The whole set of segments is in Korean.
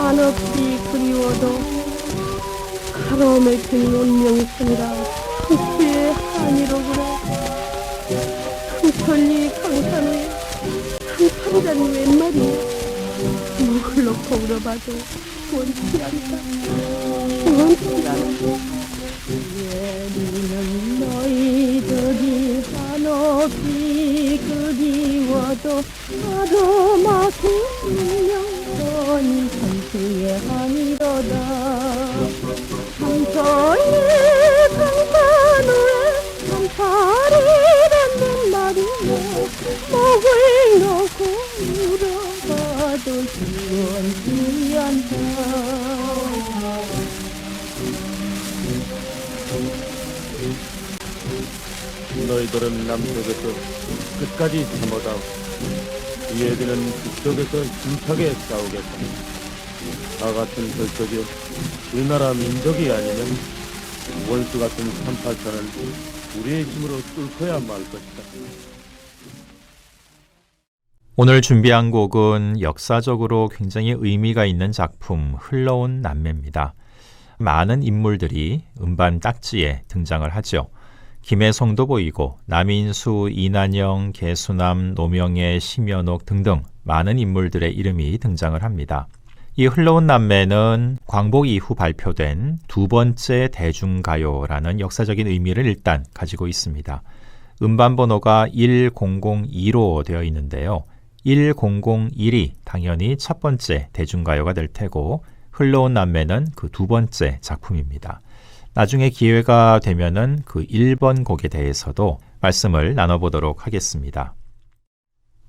한없이 그리워도 가로 맥힌 운명선이라 풍수의 한이로구나. 풍천리 강산에 한탄이라니 웬 말이야. 목을 놓고 울어봐도 원치 않다. 원치 않아. 예리는 너희들이 한없이 그리워도 가로 막힌 운명선이 풍수의 한이로다. 풍천리 강산 후에 한탄이라는 말이야. 목을 놓고 울어봐도 시원치 않다. 너희들은 남쪽에서 끝까지 참아다오. 이 애들은 북쪽에서 힘차게 싸우겠다. 나 같은 결석이 우리나라 민족이 아니면 원수 같은 38선을 우리의 힘으로 뚫고야 말 것이다. 오늘 준비한 곡은 역사적으로 굉장히 의미가 있는 작품 흘러온 남매입니다. 많은 인물들이 음반 딱지에 등장을 하죠. 김혜성도 보이고 남인수, 이난영, 개수남, 노명애, 심연옥 등등 많은 인물들의 이름이 등장을 합니다. 이 흘러온 남매는 광복 이후 발표된 두 번째 대중가요라는 역사적인 의미를 일단 가지고 있습니다. 음반 번호가 1002로 되어 있는데요. 1001이 당연히 첫 번째 대중가요가 될 테고 흘러온 남매는 그 두 번째 작품입니다. 나중에 기회가 되면은 그 1번 곡에 대해서도 말씀을 나눠보도록 하겠습니다.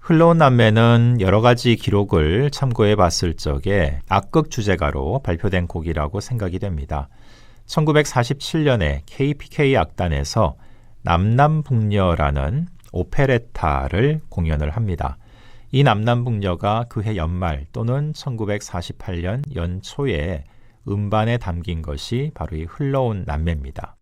흘러온 남매는 여러 가지 기록을 참고해 봤을 적에 악극 주제가로 발표된 곡이라고 생각이 됩니다. 1947년에 KPK 악단에서 남남북녀라는 오페레타를 공연을 합니다. 이 남남북녀가 그해 연말 또는 1948년 연초에 음반에 담긴 것이 바로 이 흘러온 남매입니다.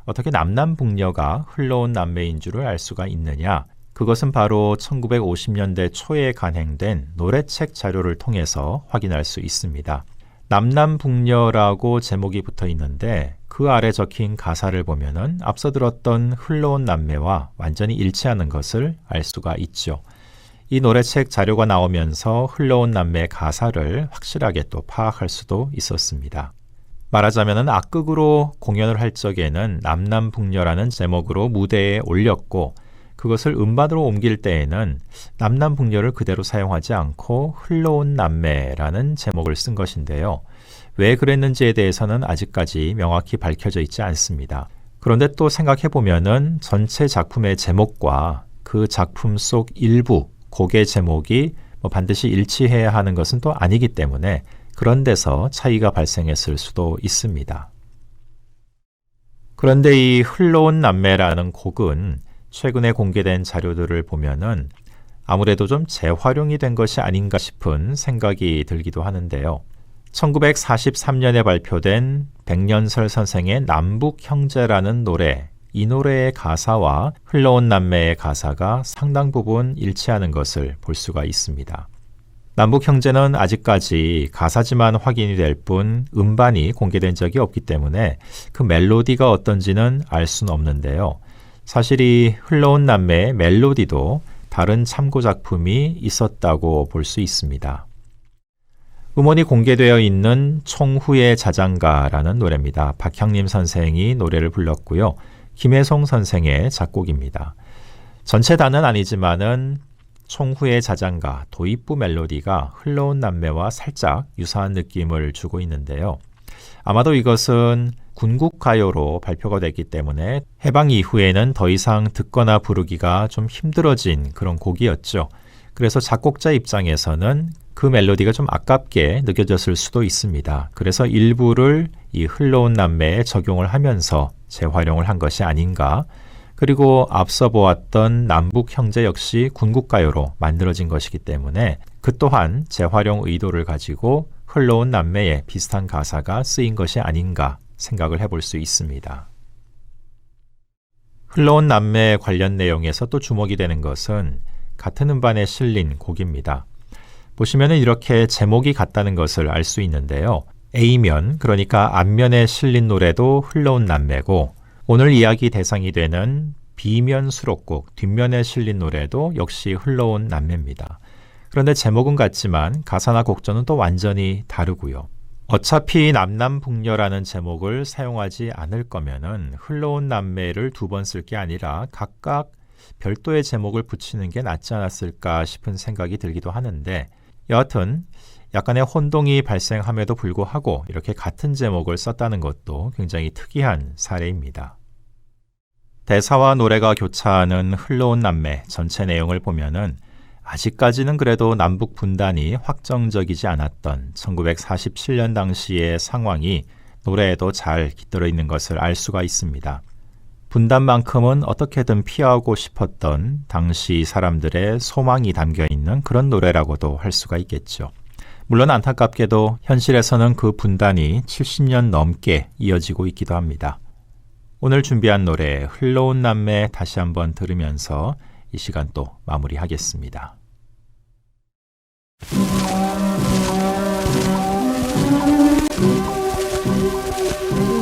어떻게 남남북녀가 흘러온 남매인 줄을 알 수가 있느냐? 그것은 바로 1950년대 초에 간행된 노래책 자료를 통해서 확인할 수 있습니다. 남남북녀라고 제목이 붙어 있는데 그 아래 적힌 가사를 보면은 앞서 들었던 흘러온 남매와 완전히 일치하는 것을 알 수가 있죠. 이 노래책 자료가 나오면서 흘러온 남매의 가사를 확실하게 또 파악할 수도 있었습니다. 말하자면 악극으로 공연을 할 적에는 남남북녀라는 제목으로 무대에 올렸고 그것을 음반으로 옮길 때에는 남남북녀를 그대로 사용하지 않고 흘러온 남매라는 제목을 쓴 것인데요. 왜 그랬는지에 대해서는 아직까지 명확히 밝혀져 있지 않습니다. 그런데 또 생각해보면은 전체 작품의 제목과 그 작품 속 일부 곡의 제목이 반드시 일치해야 하는 것은 또 아니기 때문에 그런 데서 차이가 발생했을 수도 있습니다. 그런데 이 흘러온 남매라는 곡은 최근에 공개된 자료들을 보면은 아무래도 좀 재활용이 된 것이 아닌가 싶은 생각이 들기도 하는데요. 1943년에 발표된 백년설 선생의 남북형제라는 노래, 이 노래의 가사와 흘러온 남매의 가사가 상당 부분 일치하는 것을 볼 수가 있습니다. 남북형제는 아직까지 가사지만 확인이 될 뿐 음반이 공개된 적이 없기 때문에 그 멜로디가 어떤지는 알 수는 없는데요. 사실 이 흘러온 남매의 멜로디도 다른 참고 작품이 있었다고 볼 수 있습니다. 음원이 공개되어 있는 총후의 자장가라는 노래입니다. 박형림 선생이 노래를 불렀고요. 김혜성 선생의 작곡입니다. 전체 다는 아니지만은 총후의 자장가, 도입부 멜로디가 흘러온 남매와 살짝 유사한 느낌을 주고 있는데요. 아마도 이것은 군국가요로 발표가 됐기 때문에 해방 이후에는 더 이상 듣거나 부르기가 좀 힘들어진 그런 곡이었죠. 그래서 작곡자 입장에서는 그 멜로디가 좀 아깝게 느껴졌을 수도 있습니다. 그래서 일부를 이 흘러온 남매에 적용을 하면서 재활용을 한 것이 아닌가. 그리고 앞서 보았던 남북형제 역시 군국가요로 만들어진 것이기 때문에 그 또한 재활용 의도를 가지고 흘러온 남매에 비슷한 가사가 쓰인 것이 아닌가 생각을 해볼 수 있습니다. 흘러온 남매 관련 내용에서 또 주목이 되는 것은 같은 음반에 실린 곡입니다. 보시면 이렇게 제목이 같다는 것을 알 수 있는데요. A면, 그러니까 앞면에 실린 노래도 흘러온 남매고, 오늘 이야기 대상이 되는 B면 수록곡, 뒷면에 실린 노래도 역시 흘러온 남매입니다. 그런데 제목은 같지만 가사나 곡조는 또 완전히 다르고요. 어차피 남남북녀라는 제목을 사용하지 않을 거면은 흘러온 남매를 두 번 쓸 게 아니라 각각 별도의 제목을 붙이는 게 낫지 않았을까 싶은 생각이 들기도 하는데, 여하튼 약간의 혼동이 발생함에도 불구하고 이렇게 같은 제목을 썼다는 것도 굉장히 특이한 사례입니다. 대사와 노래가 교차하는 흘러온 남매 전체 내용을 보면은 아직까지는 그래도 남북 분단이 확정적이지 않았던 1947년 당시의 상황이 노래에도 잘 깃들어 있는 것을 알 수가 있습니다. 분단만큼은 어떻게든 피하고 싶었던 당시 사람들의 소망이 담겨 있는 그런 노래라고도 할 수가 있겠죠. 물론 안타깝게도 현실에서는 그 분단이 70년 넘게 이어지고 있기도 합니다. 오늘 준비한 노래 흘러온 남매 다시 한번 들으면서 이 시간 또 마무리하겠습니다.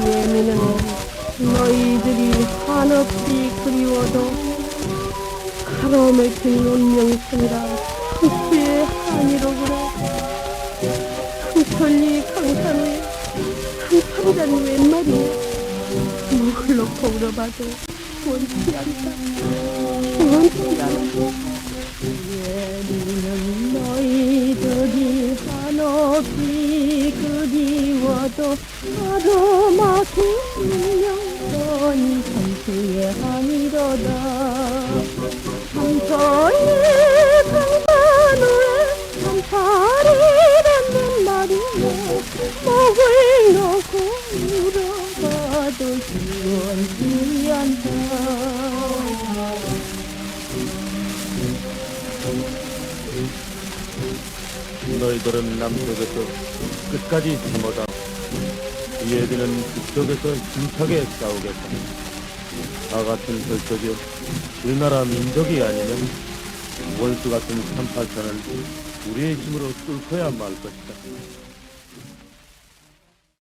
예민은 너희들이 한없이 그리워도 가로막힌 운명선이라 한치의 한이로구나. 한천리 강산 후에 한탄자는 웬 말이야. 뭘 놓고 울어봐도 원치 않다. 원치 않다. 예민은 너희들이 한없이 그리워도 가로막힌 운명선이 한치의 한이로다. 한천리 강산 후에 한파리라는 말이야. 목을 놓고 울어봐도 시원치 않다. 너희들은 남쪽에서 끝까지 참아다. 얘들은 북쪽에서 힘차게 싸우겠다. 나 같은 혈족이 우리나라 민족이 아니면 원수 같은 38선을 우리의 힘으로 뚫고야 말 것이다.